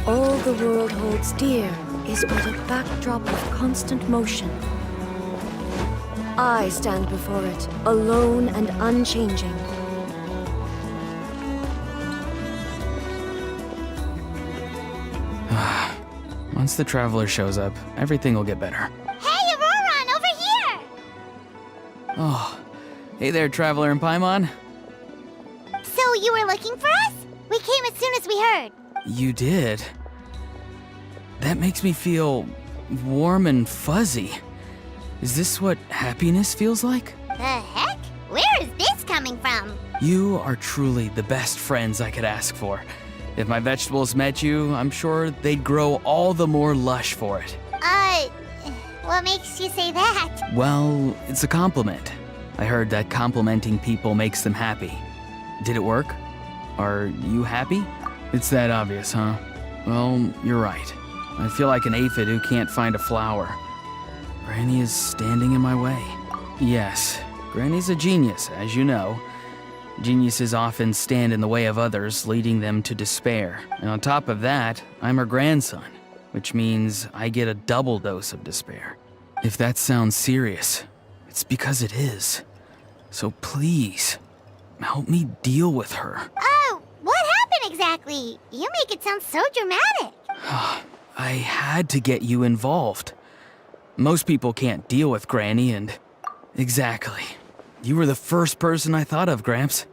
All the world holds dear is but a backdrop of constant motion. I stand before it, alone and unchanging. Once the Traveler shows up, everything will get better. Hey, Auroran, over here! Oh, hey there, Traveler and Paimon. So you were looking for us? We came as soon as we heard. You did? That makes me feel warm and fuzzy. Is this what happiness feels like? The heck? Where is this coming from? You are truly the best friends I could ask for. If my vegetables met you, I'm sure they'd grow all the more lush for it. What makes you say that? Well, it's a compliment. I heard that complimenting people makes them happy. Did it work? Are you happy? It's that obvious, huh? Well, you're right. I feel like an aphid who can't find a flower. Granny is standing in my way. Yes, Granny's a genius, as you know. Geniuses often stand in the way of others, leading them to despair. And on top of that, I'm her grandson, which means I get a double dose of despair. If that sounds serious, it's because it is. So please, help me deal with her. Oh, what happened exactly? You make it sound so dramatic. I had to get you involved. Most people can't deal with Granny and... Exactly. You were the first person I thought of, Gramps.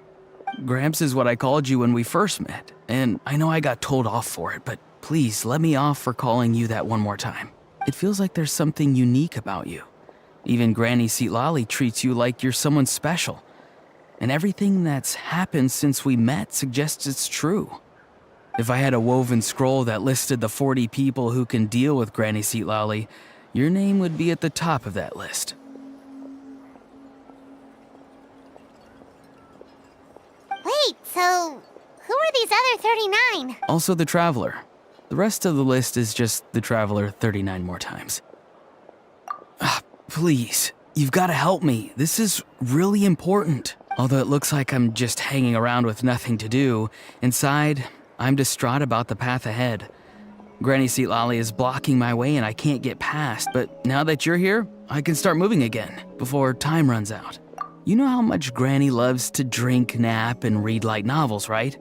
Gramps is what I called you when we first met, and I know I got told off for it, but please let me off for calling you that one more time. It feels like there's something unique about you. Even Granny Seatlali treats you like you're someone special. And everything that's happened since we met suggests it's true. If I had a woven scroll that listed the 40 people who can deal with Granny Seatlali, your name would be at the top of that list. Wait, so who are these other 39? Also the Traveler. The rest of the list is just the Traveler 39 more times. Please, you've got to help me. This is really important. Although it looks like I'm just hanging around with nothing to do, inside, I'm distraught about the path ahead. Granny Seatlali is blocking my way and I can't get past, but now that you're here, I can start moving again, before time runs out. You know how much Granny loves to drink, nap, and read light novels, right?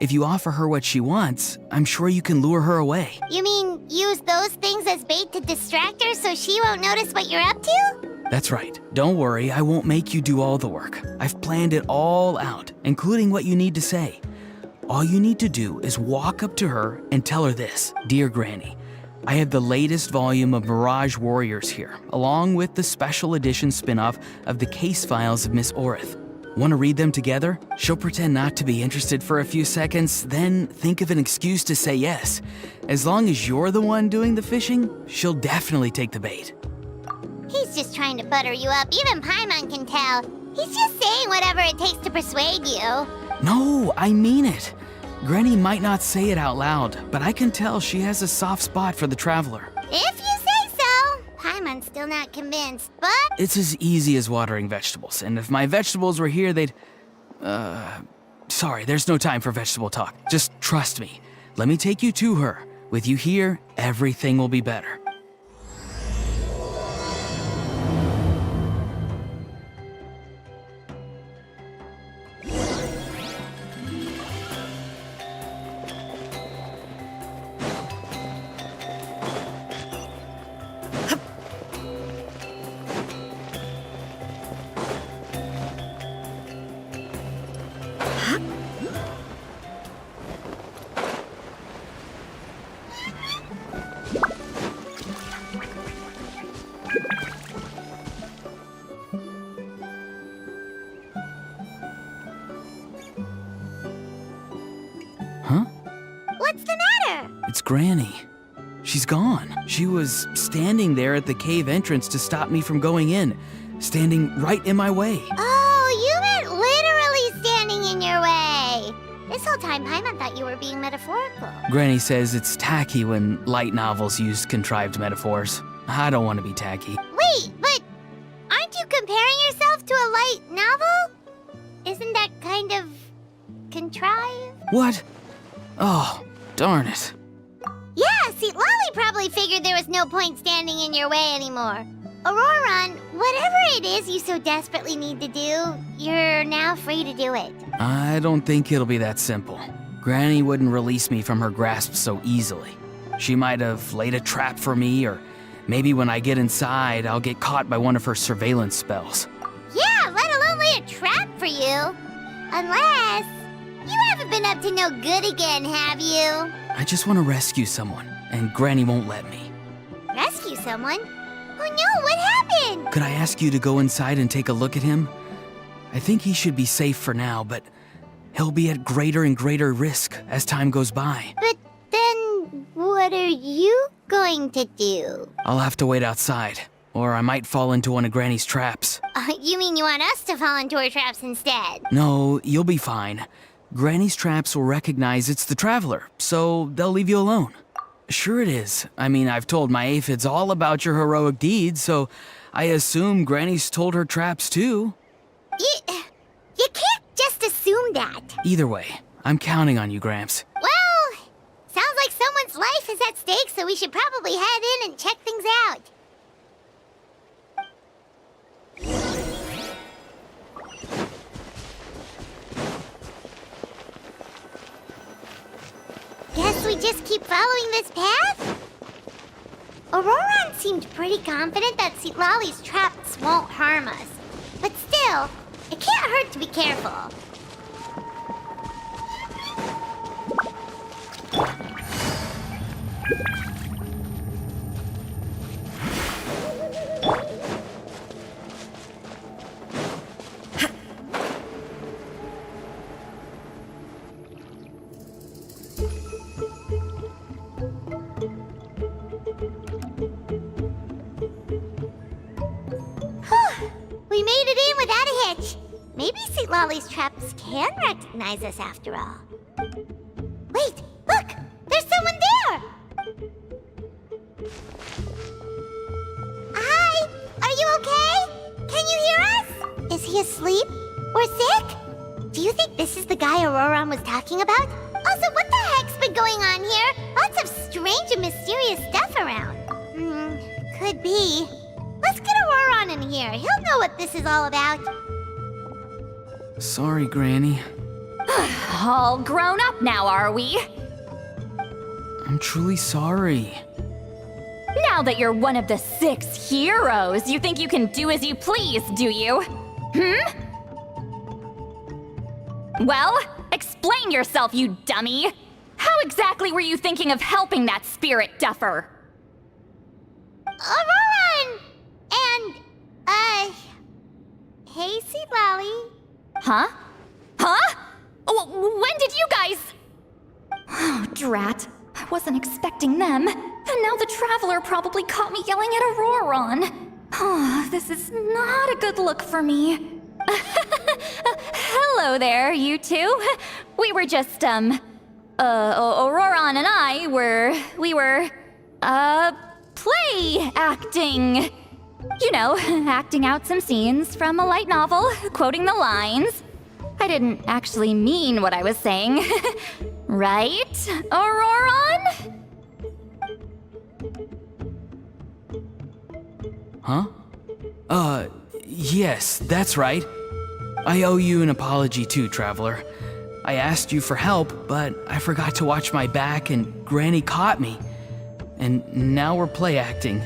If you offer her what she wants, I'm sure you can lure her away. You mean use those things as bait to distract her so she won't notice what you're up to? That's right. Don't worry, I won't make you do all the work. I've planned it all out, including what you need to say. All you need to do is walk up to her and tell her this. Dear Granny, I have the latest volume of Mirage Warriors here, along with the special edition spin-off of the case files of Miss Orith. Want to read them together? She'll pretend not to be interested for a few seconds, then think of an excuse to say yes. As long as you're the one doing the fishing, she'll definitely take the bait. He's just trying to butter you up. Even Paimon can tell. He's just saying whatever it takes to persuade you. No, I mean it. Granny might not say it out loud, but I can tell she has a soft spot for the Traveler. If you say so. Paimon's still not convinced, but... It's as easy as watering vegetables, and if my vegetables were here, they'd... Sorry, there's no time for vegetable talk. Just trust me. Let me take you to her. With you here, everything will be better. Huh? What's the matter? It's Granny. She's gone. She was standing there at the cave entrance to stop me from going in, standing right in my way. Oh, you meant literally standing in your way. This whole time, Paimon thought you were being metaphorical. Granny says it's tacky when light novels use contrived metaphors. I don't want to be tacky. Wait, but aren't you comparing yourself to a light novel? Isn't that kind of contrived? What? Oh, darn it. Yeah, see, Lolly probably figured there was no point standing in your way anymore. Auroron, whatever it is you so desperately need to do, you're now free to do it. I don't think it'll be that simple. Granny wouldn't release me from her grasp so easily. She might have laid a trap for me, or maybe when I get inside, I'll get caught by one of her surveillance spells. Yeah, let alone lay a trap for you. Unless... you haven't been up to no good again, have you? I just want to rescue someone, and Granny won't let me. Rescue someone? Oh no, what happened? Could I ask you to go inside and take a look at him? I think he should be safe for now, but he'll be at greater and greater risk as time goes by. But then, what are you going to do? I'll have to wait outside, or I might fall into one of Granny's traps. You mean you want us to fall into her traps instead? No, you'll be fine. Granny's traps will recognize it's the Traveler, so they'll leave you alone. Sure it is. I mean, I've told my aphids all about your heroic deeds, so I assume Granny's told her traps too. You can't just assume that. Either way, I'm counting on you, Gramps. Well, sounds like someone's life is at stake, so we should probably head in and check things out. Guess we just keep following this path? Auroron seemed pretty confident that Lolly's traps won't harm us. But still, it can't hurt to be careful. We made it in without a hitch. Maybe St. Lolly's traps can recognize us after all. Wait, look! There's someone there! Hi! Are you okay? Can you hear us? Is he asleep? Or sick? Do you think this is the guy Auroron was talking about? Also, what the heck's been going on here? Lots of strange and mysterious stuff around. Could be. Let's get Auroron in here. He'll know what this is all about. Sorry, Granny. All grown up now, are we? I'm truly sorry. Now that you're one of the 6 heroes, you think you can do as you please, do you? Well, explain yourself, you dummy! How exactly were you thinking of helping that spirit duffer? Auroron! And, hey, St. Lolly. Huh? When did you guys... Oh, drat. I wasn't expecting them. And now the Traveler probably caught me yelling at Auroron. Oh, this is not a good look for me. Hello there, you two. We were just, Auroron and I we were, play acting. You know, acting out some scenes from a light novel, quoting the lines. I didn't actually mean what I was saying. Right, Auroron? Huh? Yes, that's right. I owe you an apology too, Traveler. I asked you for help, but I forgot to watch my back and Granny caught me. And now we're play acting.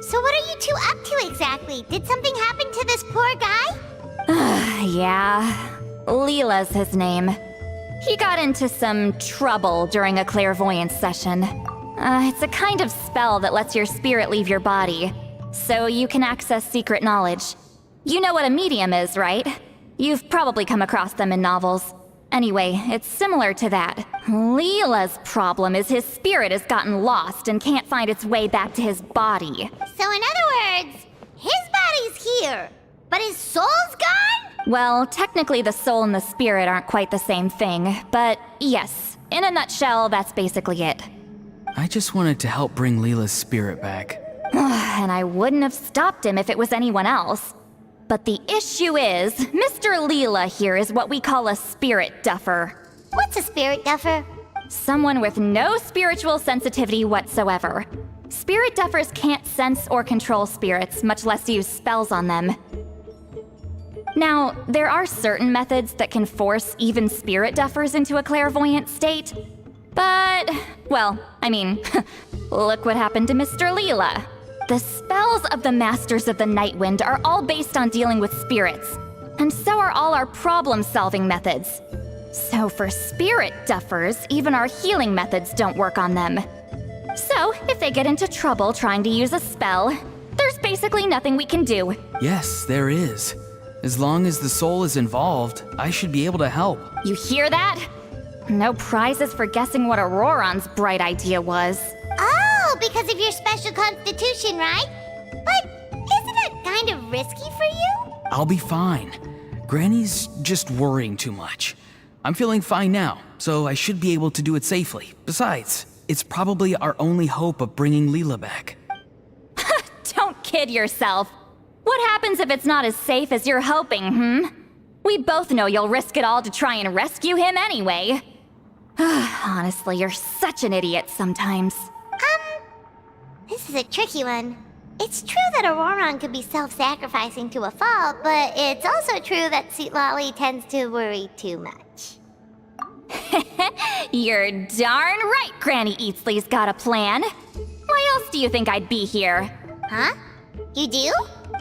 So what are you two up to exactly? Did something happen to this poor guy? Yeah. Leela's his name. He got into some trouble during a clairvoyance session. It's a kind of spell that lets your spirit leave your body, so you can access secret knowledge. You know what a medium is, right? You've probably come across them in novels. Anyway, it's similar to that. Leela's problem is his spirit has gotten lost and can't find its way back to his body. So in other words, his body's here, but his soul's gone? Well, technically the soul and the spirit aren't quite the same thing, but yes, in a nutshell, that's basically it. I just wanted to help bring Leela's spirit back. And I wouldn't have stopped him if it was anyone else. But the issue is, Mr. Leela here is what we call a spirit duffer. What's a spirit duffer? Someone with no spiritual sensitivity whatsoever. Spirit duffers can't sense or control spirits, much less use spells on them. Now, there are certain methods that can force even spirit duffers into a clairvoyant state. But, well, I mean, look what happened to Mr. Leela. The spells of the Masters of the Nightwind are all based on dealing with spirits, and so are all our problem-solving methods. So for spirit duffers, even our healing methods don't work on them. So, if they get into trouble trying to use a spell, there's basically nothing we can do. Yes, there is. As long as the soul is involved, I should be able to help. You hear that? No prizes for guessing what Auroron's bright idea was. Oh, because of your special constitution, right? But isn't that kind of risky for you? I'll be fine. Granny's just worrying too much. I'm feeling fine now, so I should be able to do it safely. Besides, it's probably our only hope of bringing Leela back. Don't kid yourself. What happens if it's not as safe as you're hoping, We both know you'll risk it all to try and rescue him anyway. Honestly, you're such an idiot sometimes. This is a tricky one. It's true that Auroron could be self-sacrificing to a fault, but it's also true that Sweet Lolly tends to worry too much. You're darn right Granny Eatsley's got a plan. Why else do you think I'd be here? Huh? You do?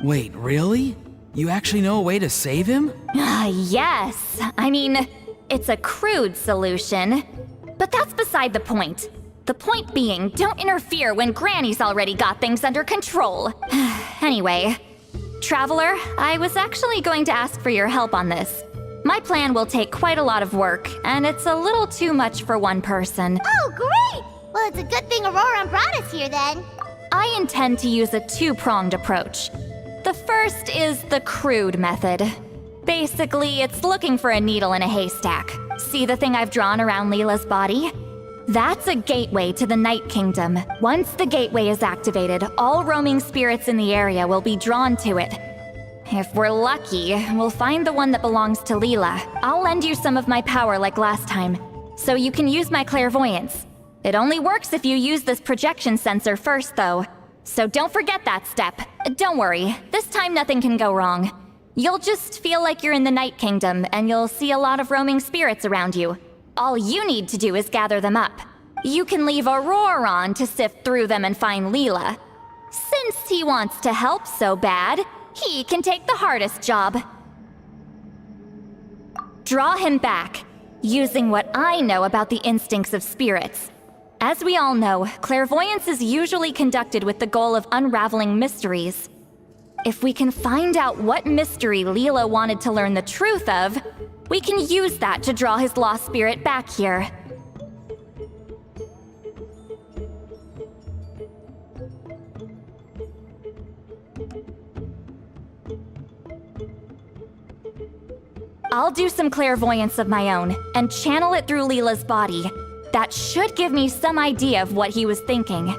Wait, really? You actually know a way to save him? Yes. I mean, it's a crude solution. But that's beside the point. The point being, don't interfere when Granny's already got things under control. Anyway, Traveler, I was actually going to ask for your help on this. My plan will take quite a lot of work, and it's a little too much for one person. Oh, great! Well, it's a good thing Auroron brought us here then. I intend to use a two-pronged approach. The first is the crude method. Basically, it's looking for a needle in a haystack. See the thing I've drawn around Leela's body? That's a gateway to the Night Kingdom. Once the gateway is activated, all roaming spirits in the area will be drawn to it. If we're lucky, we'll find the one that belongs to Leela. I'll lend you some of my power like last time, so you can use my clairvoyance. It only works if you use this projection sensor first, though. So don't forget that step. Don't worry, this time nothing can go wrong. You'll just feel like you're in the Night Kingdom, and you'll see a lot of roaming spirits around you. All you need to do is gather them up. You can leave Auroron to sift through them and find Leela. Since he wants to help so bad, he can take the hardest job. Draw him back, using what I know about the instincts of spirits. As we all know, clairvoyance is usually conducted with the goal of unraveling mysteries. If we can find out what mystery Leela wanted to learn the truth of, we can use that to draw his lost spirit back here. I'll do some clairvoyance of my own and channel it through Leela's body. That should give me some idea of what he was thinking.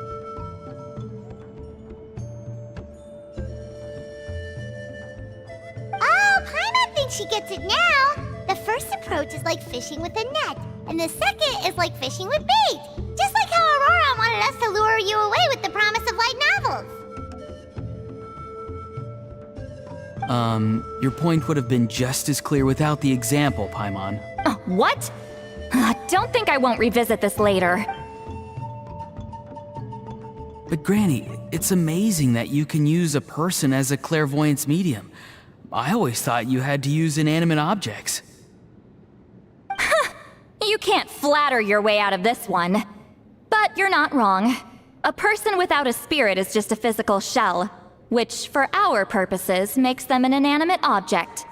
Oh, Paimon thinks she gets it now. The first approach is like fishing with a net, and the second is like fishing with bait. Just like how Aurora wanted us to lure you away with the promise of light novels. Your point would have been just as clear without the example, Paimon. What? Don't think I won't revisit this later. But Granny, it's amazing that you can use a person as a clairvoyance medium. I always thought you had to use inanimate objects. You can't flatter your way out of this one. But But you're not wrong. A person without a spirit is just a physical shell, which, for our purposes, makes them an inanimate object.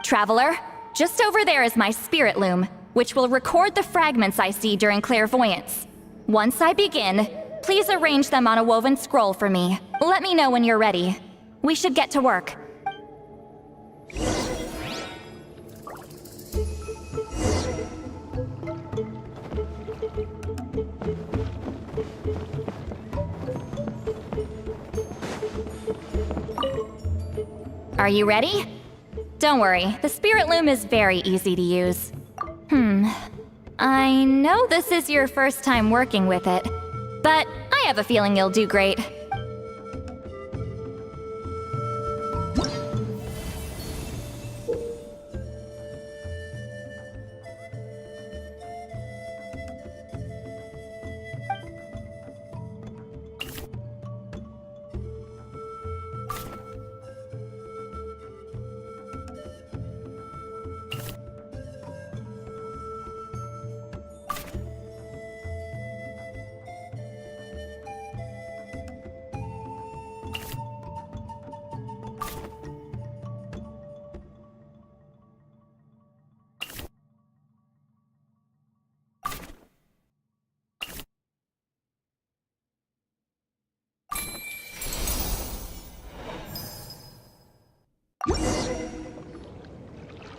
Traveler, just over there is my spirit loom, which will record the fragments I see during clairvoyance. Once I begin, please arrange them on a woven scroll for me. Let me know when you're ready. We should get to work. Are you ready? Don't worry, the spirit loom is very easy to use. I know this is your first time working with it, but I have a feeling you'll do great.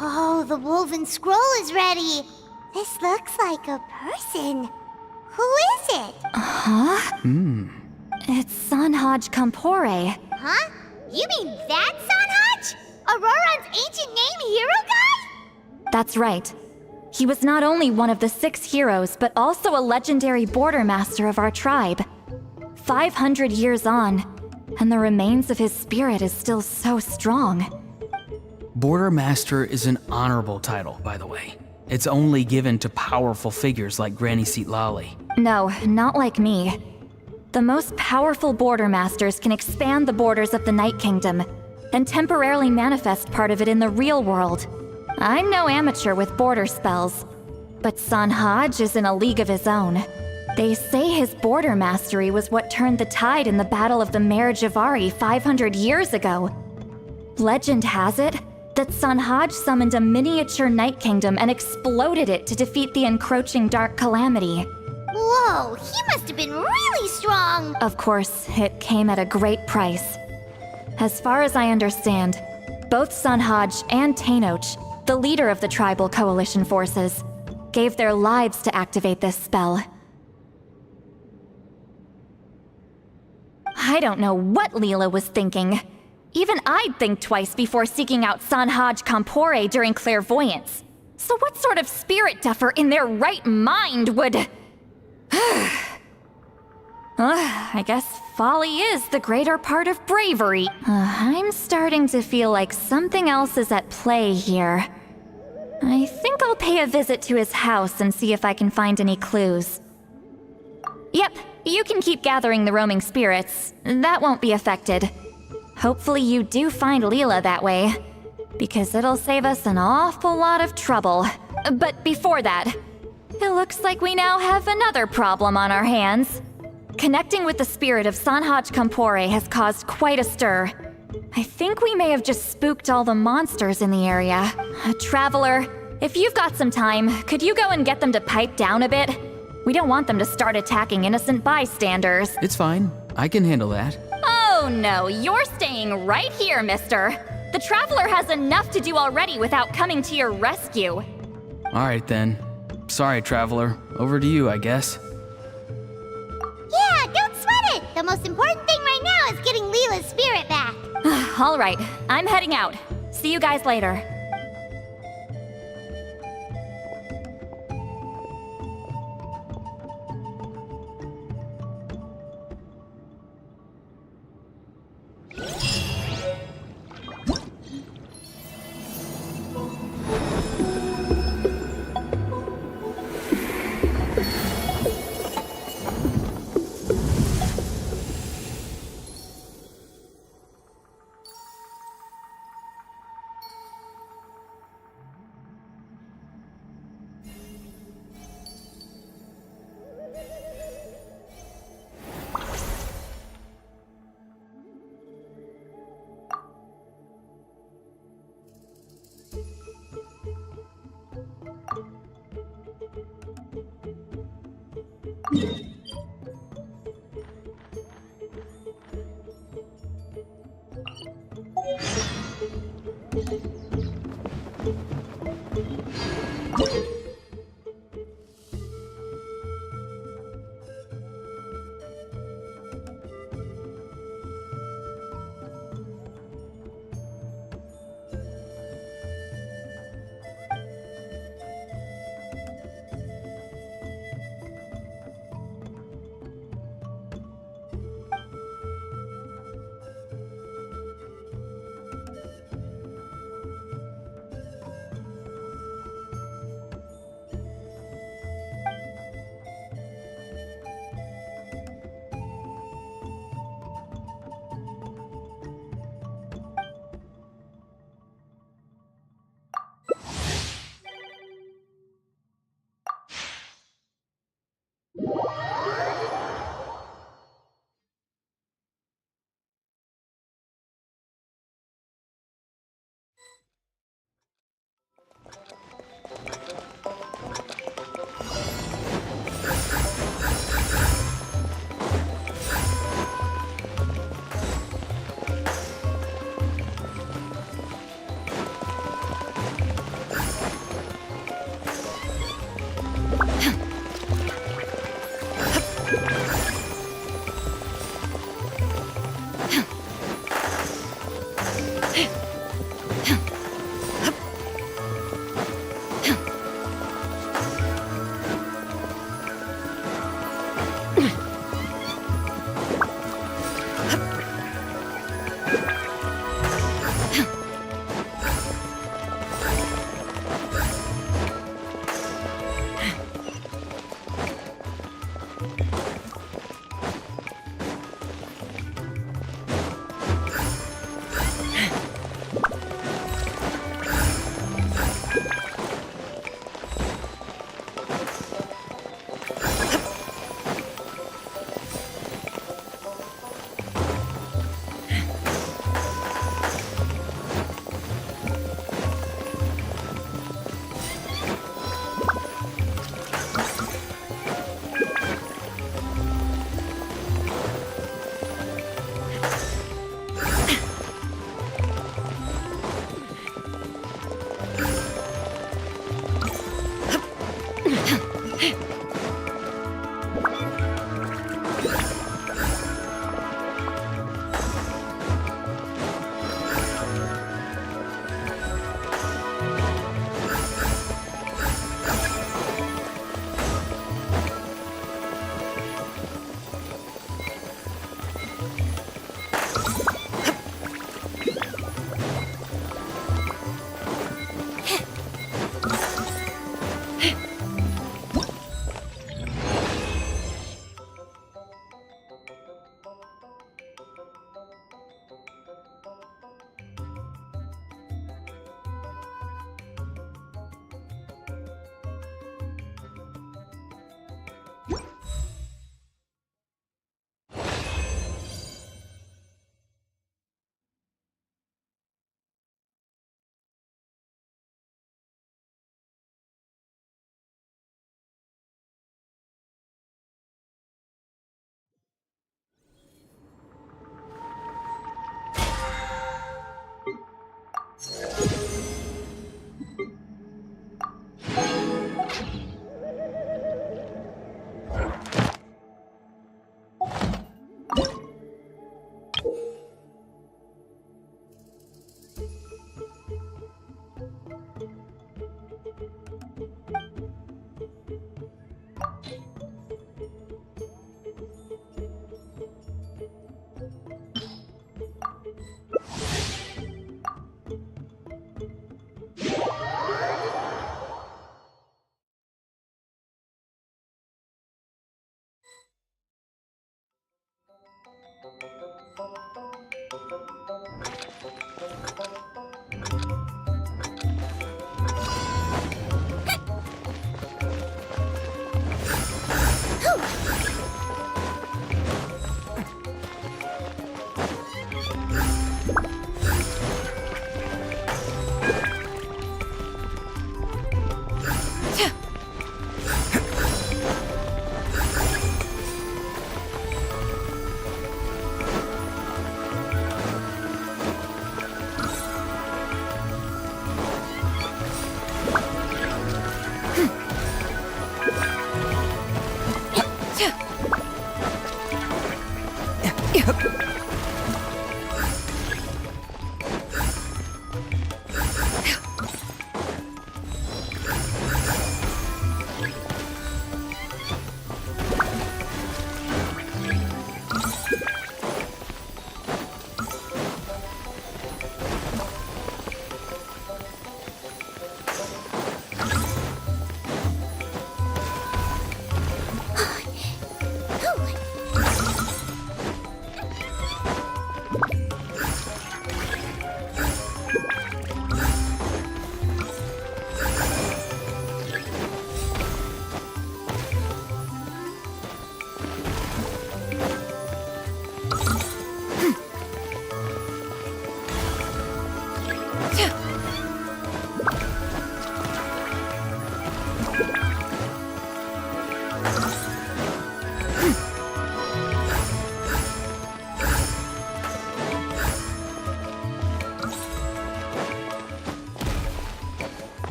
Oh, the woven scroll is ready. This looks like a person. Who is it? It's Sanhaj Kampore. Huh? You mean that Sanhaj? Auroran's ancient name hero guy? That's right. He was not only one of the 6 heroes, but also a legendary border master of our tribe. 500 years on, and the remains of his spirit is still so strong. Border Master is an honorable title, by the way. It's only given to powerful figures like Granny Seatlali. No, not like me. The most powerful border masters can expand the borders of the Night Kingdom and temporarily manifest part of it in the real world. I'm no amateur with border spells, but Sanhaj is in a league of his own. They say his border mastery was what turned the tide in the Battle of the Mare Javari 500 years ago. Legend has it that Sanhaj summoned a miniature Night Kingdom and exploded it to defeat the encroaching Dark Calamity. Whoa, he must have been really strong. Of course, it came at a great price. As far as I understand, both Sanhaj and Tainoch, the leader of the tribal coalition forces, gave their lives to activate this spell. I don't know what Leela was thinking. Even I'd think twice before seeking out Sanhaj Kampore during clairvoyance. So what sort of spirit duffer in their right mind would... I guess folly is the greater part of bravery. I'm starting to feel like something else is at play here. I think I'll pay a visit to his house and see if I can find any clues. Yep, you can keep gathering the roaming spirits. That won't be affected. Hopefully you do find Leela that way, because it'll save us an awful lot of trouble. But before that, it looks like we now have another problem on our hands. Connecting with the spirit of Sanhaj Kampore has caused quite a stir. I think we may have just spooked all the monsters in the area. Traveler, if you've got some time, could you go and get them to pipe down a bit? We don't want them to start attacking innocent bystanders. It's fine. I can handle that. Oh no, you're staying right here, mister. The Traveler has enough to do already without coming to your rescue. All right then. Sorry, Traveler. Over to you, I guess. Yeah, don't sweat it. The most important thing right now is getting Leela's spirit back. All right, I'm heading out. See you guys later.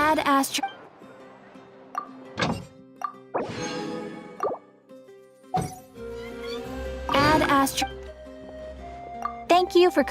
Add astro. Add astro. Thank you for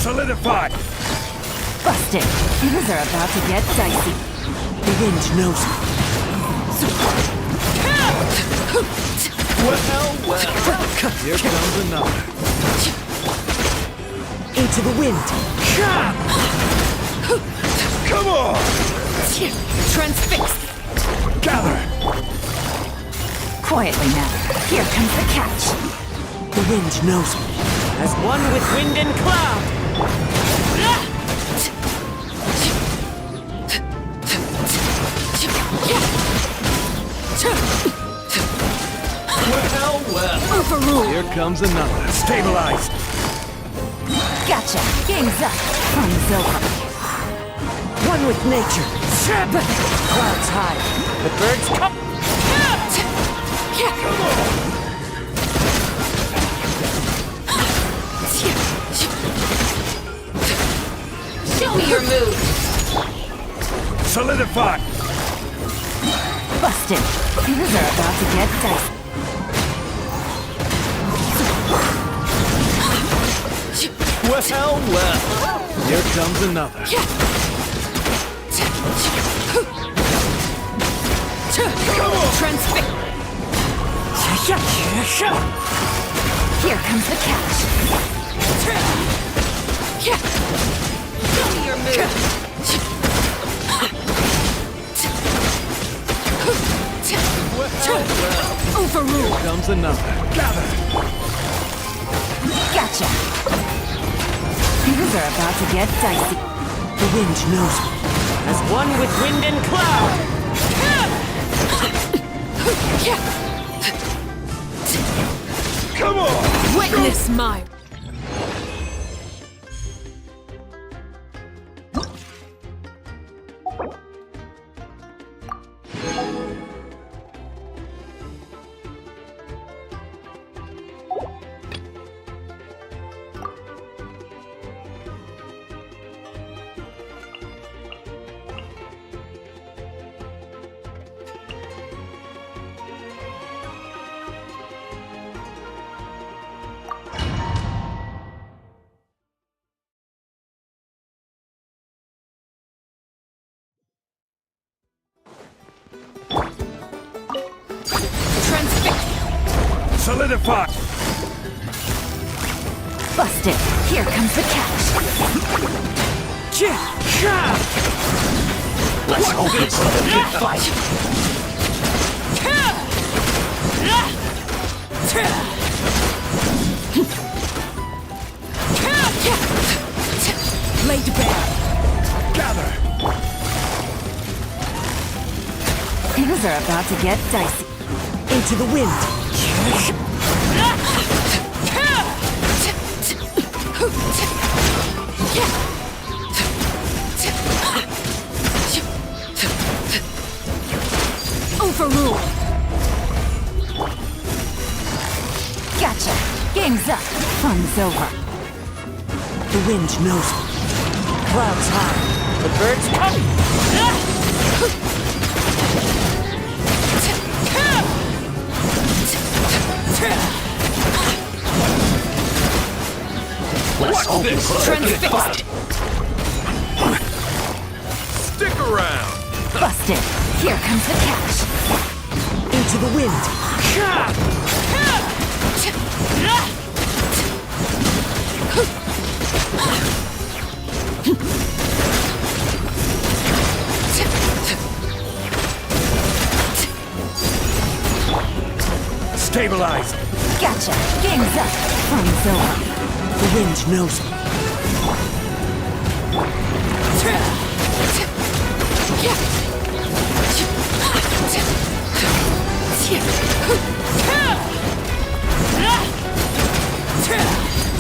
Solidify! Busted. Things are about to get dicey. The wind knows me. Well. Here comes another. Into the wind. Come on! Transfixed. Gather! Quietly now. Here comes the catch. The wind knows me. As one with wind and cloud. Well. Overruled. Here comes another. Stabilized! Gotcha. Game's up. Fun's over. One with nature. Clouds high. The birds come. Show me your move. Solidify! Busted. Things are about to get dicey. Well. Here comes another. Transfix. Here comes the catch. Show me your move. Overruled. Here comes another. Gather! Gotcha. Things are about to get dicey. The wind knows me. As one with wind and cloud. Come on! Witness my... Solidify! Busted. Here comes the catch. Let's hope it's a good fight! Lay to bear. Gather! Things are about to get dicey. Into the wind. Overruled. Gotcha. Game's up. Fun's over. The wind knows me. Clouds high. The birds come. Let's hope it's a good Transfixed. fight! Stick around! Busted. Here comes the catch. Into the wind. Stabilized! Gotcha. Game's up. Fun's over. The wind knows me.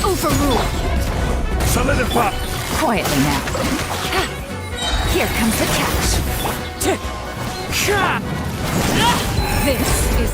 Overruled. Solidify! Quietly now. Here comes the catch. This is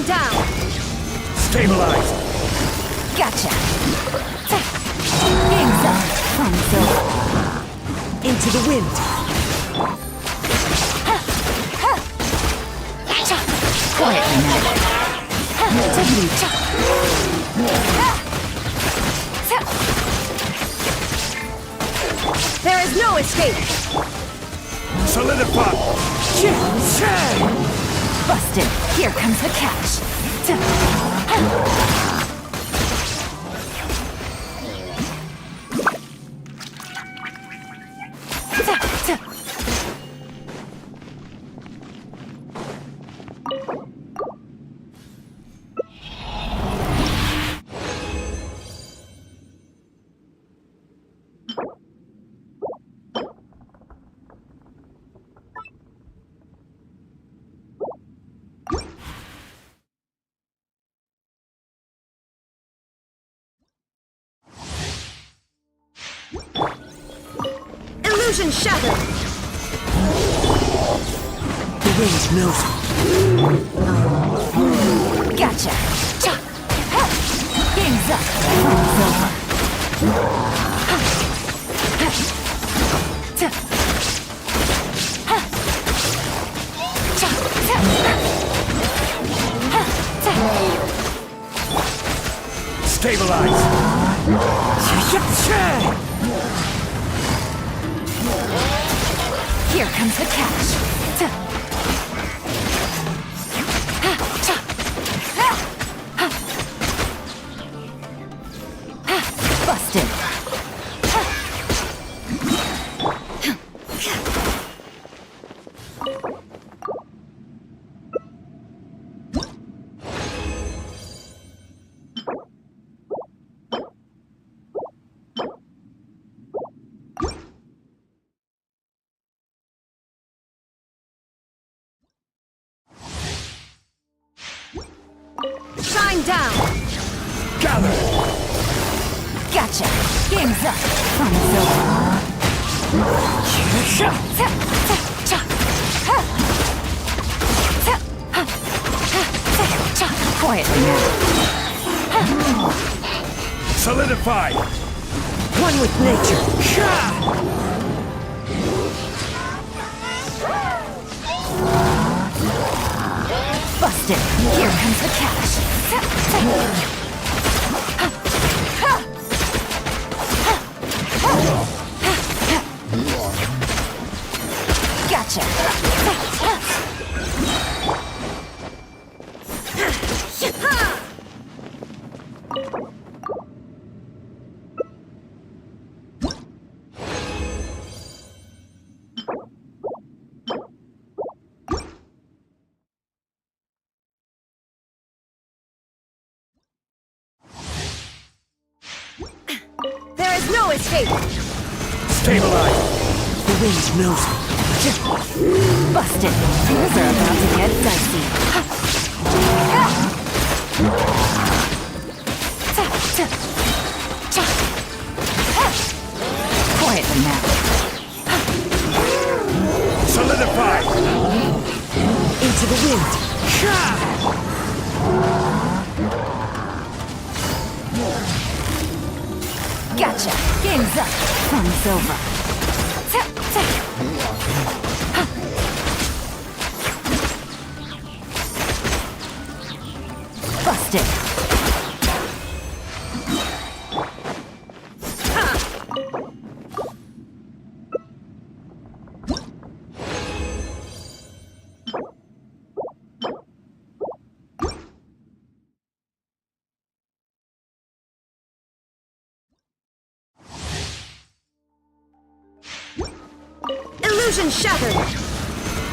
Shine down! Stabilize. Gotcha. Game's up. From silver. Into the wind! Quietly now. There is no escape! Solidify. Busted. Here comes the catch. Illusion shattered! The wind knows it. Gotcha. Game's up. From silver. Stabilize. Here comes the catch. Busted. Shine down! Gather. Gotcha. Game's up. From silver. Quietly now. Solidify. One with nature! Busted. Here comes the catch. Gotcha. There is no escape! Stabilize. The wind knows it. Busted. Things are about to get dicey. Quietly now. Solidify. Into the wind! Gotcha. Game's up. From silver. Busted. Illusion shattered!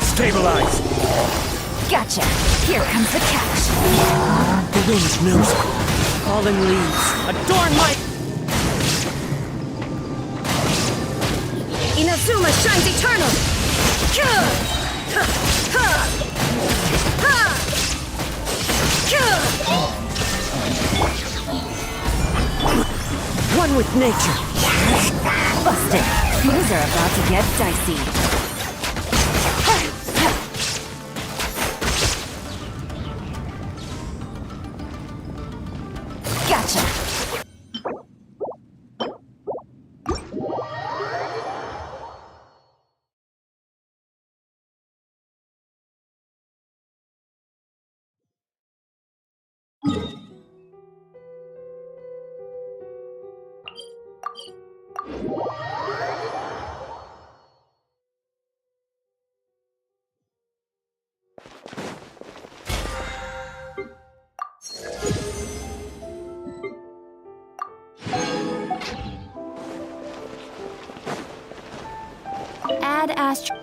Stabilize. Gotcha. Here comes the catch. The wind knows it. Fallen leaves, adorn my... Inazuma shines eternal! One with nature! Busted. Things are about to get dicey. Add astro.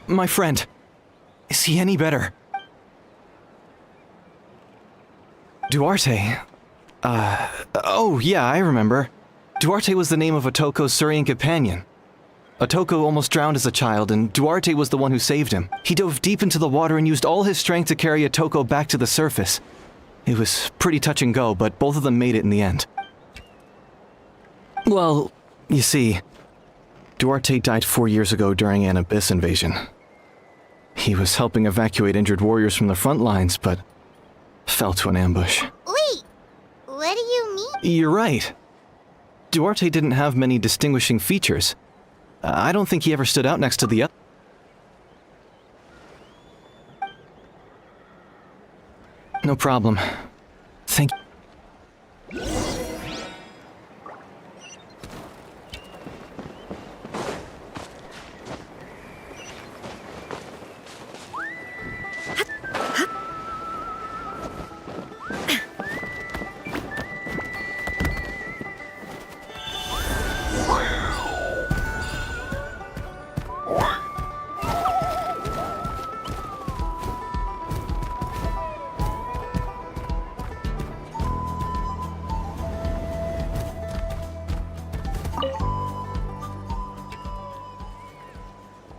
My friend, is he any better? Duarte? Oh yeah, I remember. Duarte was the name of Otoko's Surian companion. Otoko almost drowned as a child, and Duarte was the one who saved him. He dove deep into the water and used all his strength to carry Otoko back to the surface. It was pretty touch and go, but both of them made it in the end. Well, you see, Duarte died 4 years ago during an abyss invasion. He was helping evacuate injured warriors from the front lines, but fell to an ambush. Wait, what do you mean? You're right. Duarte didn't have many distinguishing features. I don't think he ever stood out next to the other. No problem. Thank you.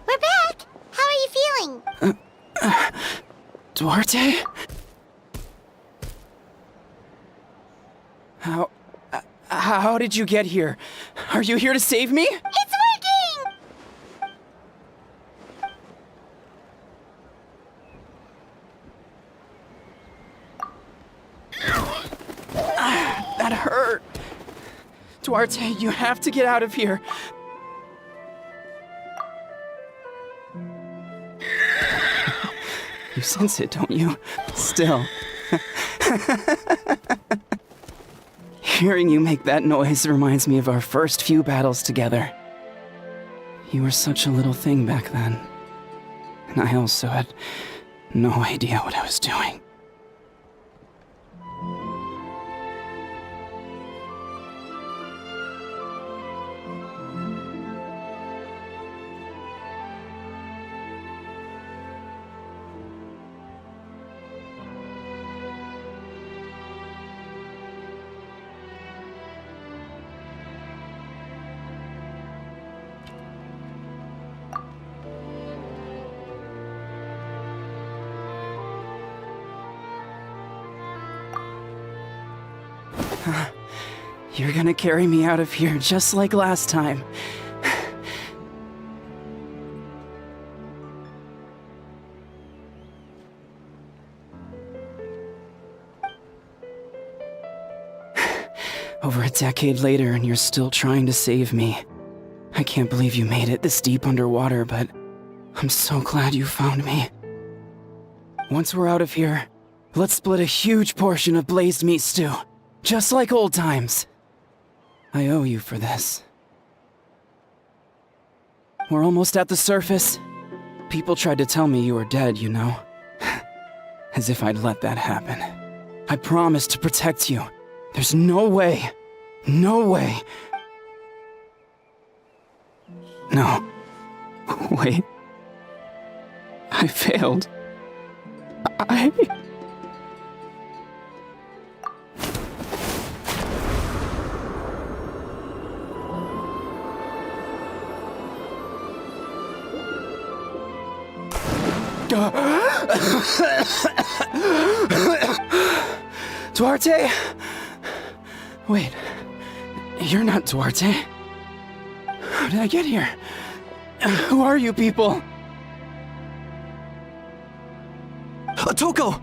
We're back! How are you feeling? Duarte? How How did you get here? Are you here to save me? It's working! That hurt. Duarte, you have to get out of here. You sense it, don't you? Still. Hearing you make that noise reminds me of our first few battles together. You were such a little thing back then. And I also had no idea what I was doing. You're gonna carry me out of here just like last time. Over a decade later and you're still trying to save me. I can't believe you made it this deep underwater, but I'm so glad you found me. Once we're out of here, let's split a huge portion of blazed meat stew. Just like old times. I owe you for this. We're almost at the surface. People tried to tell me you were dead, you know. As if I'd let that happen. I promised to protect you. There's no way. No way. No. Wait. I failed. I... Duarte? Wait, you're not Duarte. How did I get here? Who are you people? Otoko!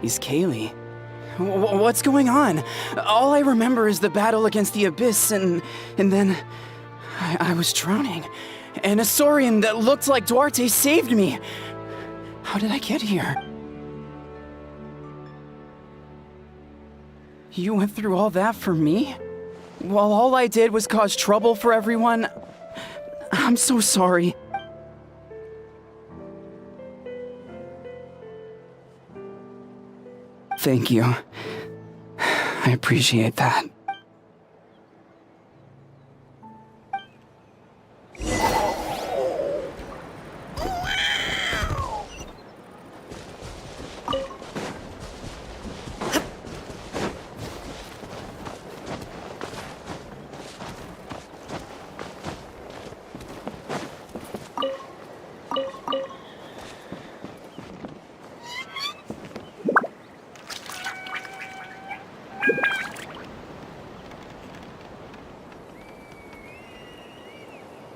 He's Kaylee. What's going on? All I remember is the battle against the Abyss and then I was drowning. And a Saurian that looked like Duarte saved me. How did I get here? You went through all that for me? While all I did was cause trouble for everyone? I'm so sorry. Thank you. I appreciate that.